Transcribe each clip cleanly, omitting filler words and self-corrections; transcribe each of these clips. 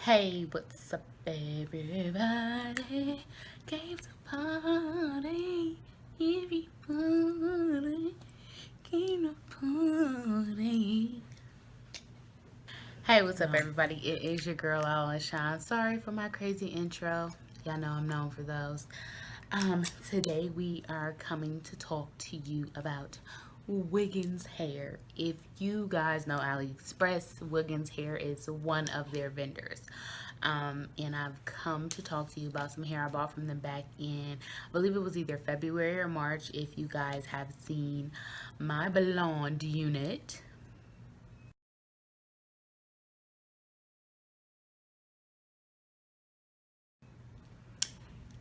Hey, what's up, everybody? Came to party. Everybody came to party. Hey, what's up, everybody? It is your girl, Alan Shine. Sorry for my crazy intro. Y'all know I'm known for those. Today we are coming to talk to you about Wiggins Hair. If you guys know AliExpress, Wiggins Hair is one of their vendors. And I've come to talk to you about some hair I bought from them back in, I believe it was either February or March. If you guys have seen my blonde unit,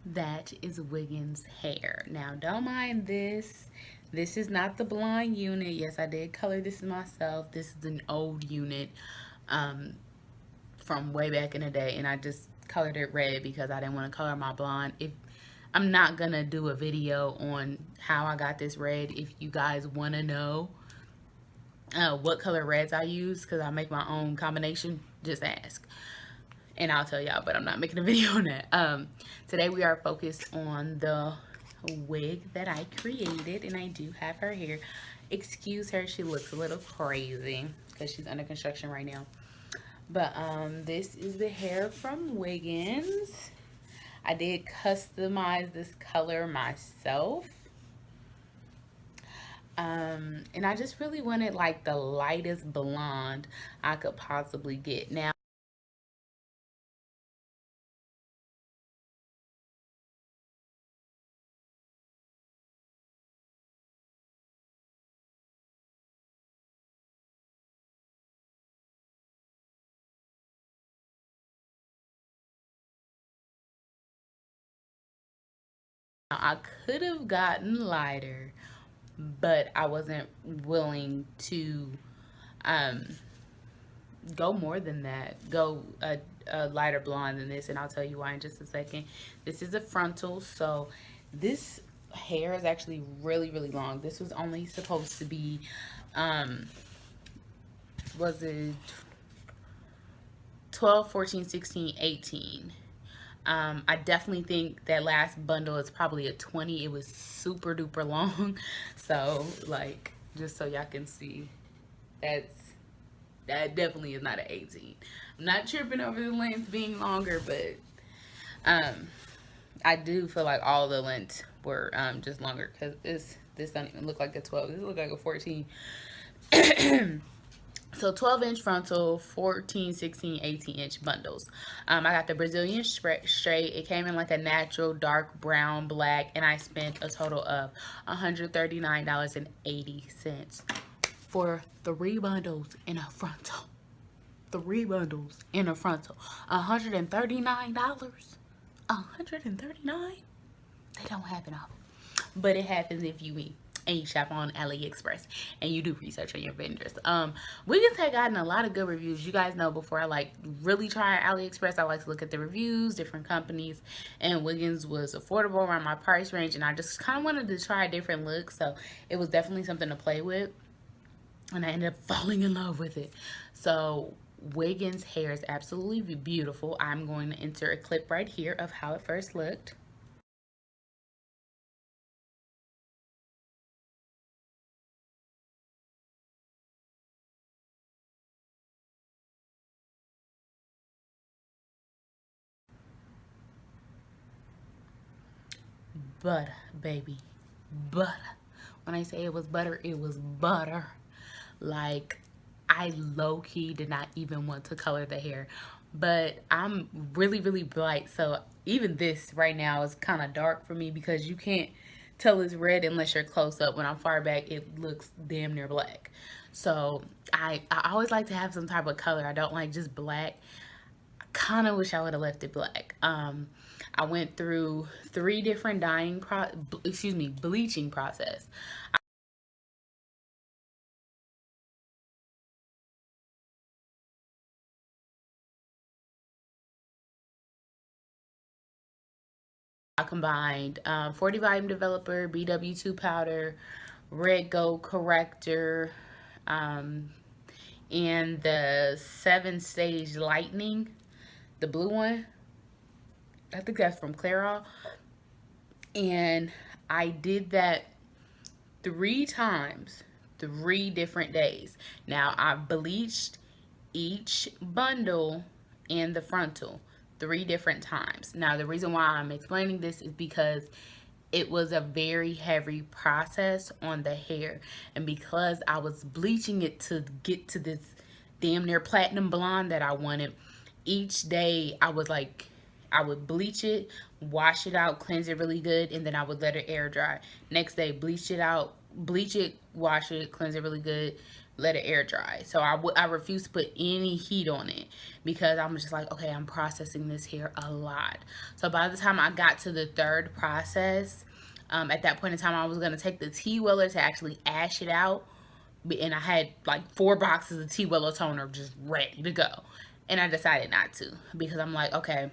that is Wiggins Hair. Now, don't mind this. This is not the blonde unit. Yes, I did color this myself. This is an old unit um, from way back in the day, and I just colored it red because I didn't want to color my blonde. If I'm not gonna do a video on how I got this red, if you guys want to know what color reds I use, because I make my own combination, just ask and I'll tell y'all, but I'm not making a video on that. Today we are focused on the wig that I created, and I do have her here. Excuse her, she looks a little crazy because she's under construction right now. But this is the hair from Wiggins. I did customize this color myself. And I just really wanted like the lightest blonde I could possibly get. Now, I could have gotten lighter, but I wasn't willing to um, go more than that. Go a lighter blonde than this, and I'll tell you why in just a second. This is a frontal, so this hair is actually really, really long. This was only supposed to be, was it 12, 14, 16, 18? I definitely think that last bundle is probably a 20. It was super duper long. So, like, just so y'all can see, that's that definitely is not an 18. I'm not tripping over the length being longer, but um, I do feel like all the lengths were just longer because this don't even look like a 12. This look like a 14. So 12-inch frontal, 14, 16, 18-inch bundles. I got the Brazilian straight. It came in like a natural dark brown black, and I spent a total of $139.80 for 3 bundles in a frontal. 3 bundles in a frontal. $139. $139. They don't happen often, but it happens if you eat and you shop on AliExpress and you do research on your vendors. Wiggins had gotten a lot of good reviews. You guys know before I like really try AliExpress, I like to look at the reviews, different companies, and Wiggins was affordable around my price range, and I just kind of wanted to try a different look, so it was definitely something to play with, and I ended up falling in love with it. So Wiggins hair is absolutely beautiful. I'm going to insert a clip right here of how it first looked. Butter, baby. Butter. When I say it was butter, it was butter. Like, I low-key did not even want to color the hair. But I'm really, really bright. So even this right now is kind of dark for me because you can't tell it's red unless you're close up. When I'm far back, it looks damn near black. So I always like to have some type of color. I don't like just black. Kind of wish I would have left it black. I went through 3 different bleaching process. I combined 40 volume developer, BW2 powder, red gold corrector, and the 7-stage lightning. the blue one. I think that's from Clairol. And I did that 3 times, 3 different days. Now, I bleached each bundle and the frontal 3 different times. Now, the reason why I'm explaining this is because it was a very heavy process on the hair. And because I was bleaching it to get to this damn near platinum blonde that I wanted, each day I was like, I would bleach it, wash it out, cleanse it really good, and then I would let it air dry. Next day, bleach it out, bleach it, wash it, cleanse it really good, let it air dry. So I refuse to put any heat on it because I'm just like, okay, I'm processing this hair a lot. So by the time I got to the 3rd process, at that point in time, I was going to take the Tea Weller to actually ash it out. And I had like 4 boxes of Tea Weller toner just ready to go. And I decided not to because I'm like, okay,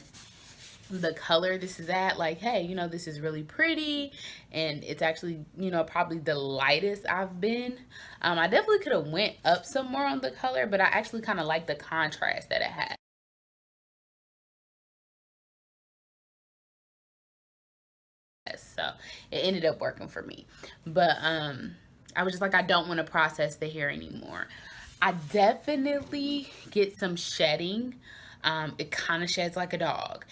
the color this is at, like, hey, you know, this is really pretty, and it's actually, you know, probably the lightest I've been. I definitely could have went up some more on the color, but I actually kind of like the contrast that it had. So it ended up working for me. But I was just like, I don't want to process the hair anymore. I definitely get some shedding. It kind of sheds like a dog.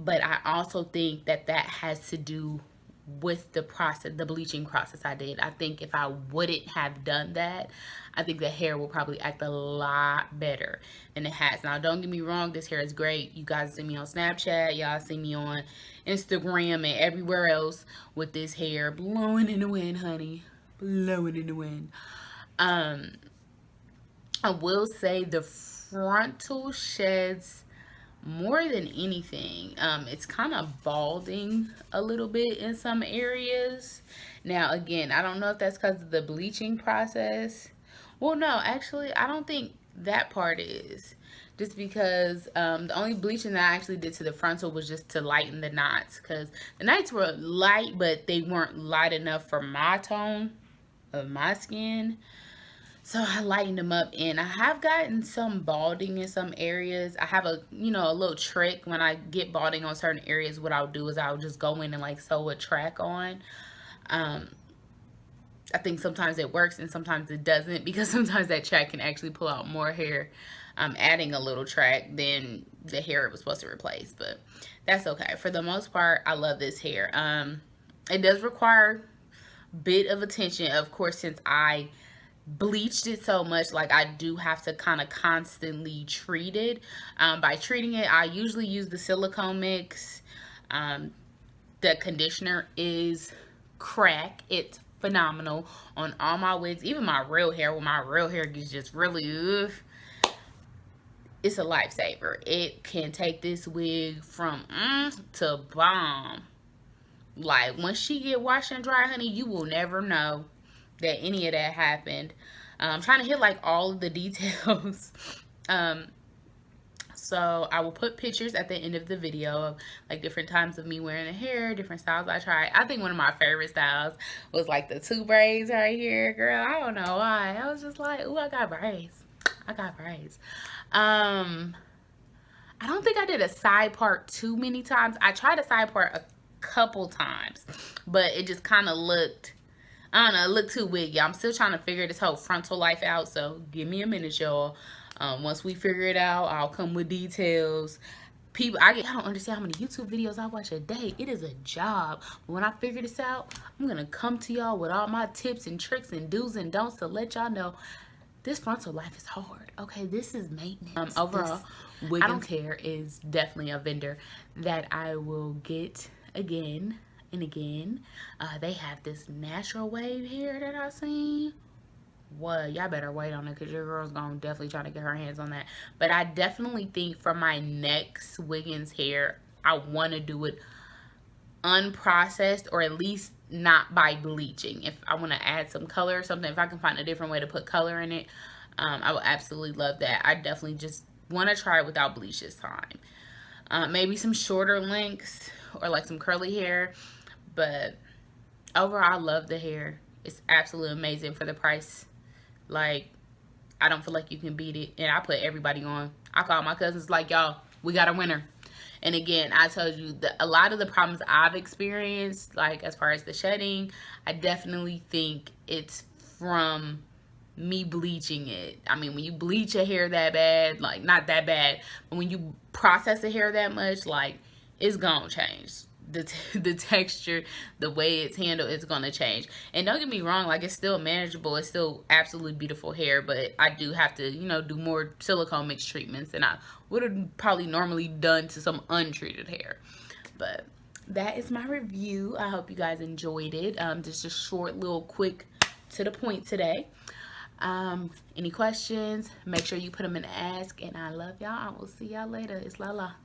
But I also think that that has to do with the process, the bleaching process I did. I think if I wouldn't have done that, I think the hair will probably act a lot better than it has. Now, don't get me wrong, this hair is great. You guys see me on Snapchat, y'all see me on Instagram and everywhere else with this hair blowing in the wind, honey. Blowing in the wind. I will say the frontal sheds more than anything. It's kind of balding a little bit in some areas. Now, again, I don't know if that's because of the bleaching process. Well, no, actually, I don't think that part is. Just because the only bleaching that I actually did to the frontal was just to lighten the knots. Because the knots were light, but they weren't light enough for my tone of my skin. So I lightened them up, and I have gotten some balding in some areas. I have a, you know, a little trick when I get balding on certain areas. What I'll do is I'll just go in and like sew a track on. I think sometimes it works and sometimes it doesn't, because sometimes that track can actually pull out more hair, adding a little track than the hair it was supposed to replace. But that's okay. For the most part, I love this hair. It does require a bit of attention, of course, since I bleached it so much. Like, I do have to kind of constantly treat it. By treating it, I usually use the silicone mix. The conditioner is crack. It's phenomenal on all my wigs, even my real hair. When my real hair gets just really it's a lifesaver. It can take this wig from to bomb. Like, once she get washed and dry, honey, you will never know that any of that happened. I'm trying to hit like all of the details. So I will put pictures at the end of the video of like different times of me wearing the hair, different styles I tried. I think one of my favorite styles was like the 2 braids right here, girl. I don't know why. I was just like, ooh, I got braids. I got braids. I don't think I did a side part too many times. I tried a side part a couple times, but it just kind of looked, I don't know, it looked too wiggy. I'm still trying to figure this whole frontal life out, so give me a minute, y'all. Once we figure it out, I'll come with details. People, I don't understand how many YouTube videos I watch a day. It is a job. But when I figure this out, I'm going to come to y'all with all my tips and tricks and do's and don'ts to let y'all know this frontal life is hard. Okay, this is maintenance. Overall, Wiggins Hair is definitely a vendor that I will get again and again. They have this natural wave hair that I've seen. What, y'all better wait on it, because your girl's gonna definitely try to get her hands on that. But I definitely think for my next Wiggins hair, I want to do it unprocessed, or at least not by bleaching. If I want to add some color or something, if I can find a different way to put color in it, I would absolutely love that. I definitely just want to try it without bleach this time. Maybe some shorter lengths or like some curly hair, but overall I love the hair. It's absolutely amazing for the price. Like, I don't feel like you can beat it, and I put everybody on. I call my cousins like, y'all, we got a winner. And again, I told you that a lot of the problems I've experienced, like as far as the shedding, I definitely think it's from me bleaching it. I mean, when you bleach your hair that bad, like not that bad, but when you process the hair that much, like it's gonna change. The texture, the way it's handled, it's gonna change. And don't get me wrong, like it's still manageable. It's still absolutely beautiful hair, but I do have to, you know, do more silicone mix treatments than I would have probably normally done to some untreated hair. But that is my review. I hope you guys enjoyed it. Just a short, little, quick, to the point today. Any questions? Make sure you put them in the ask. And I love y'all. I will see y'all later. It's Lala.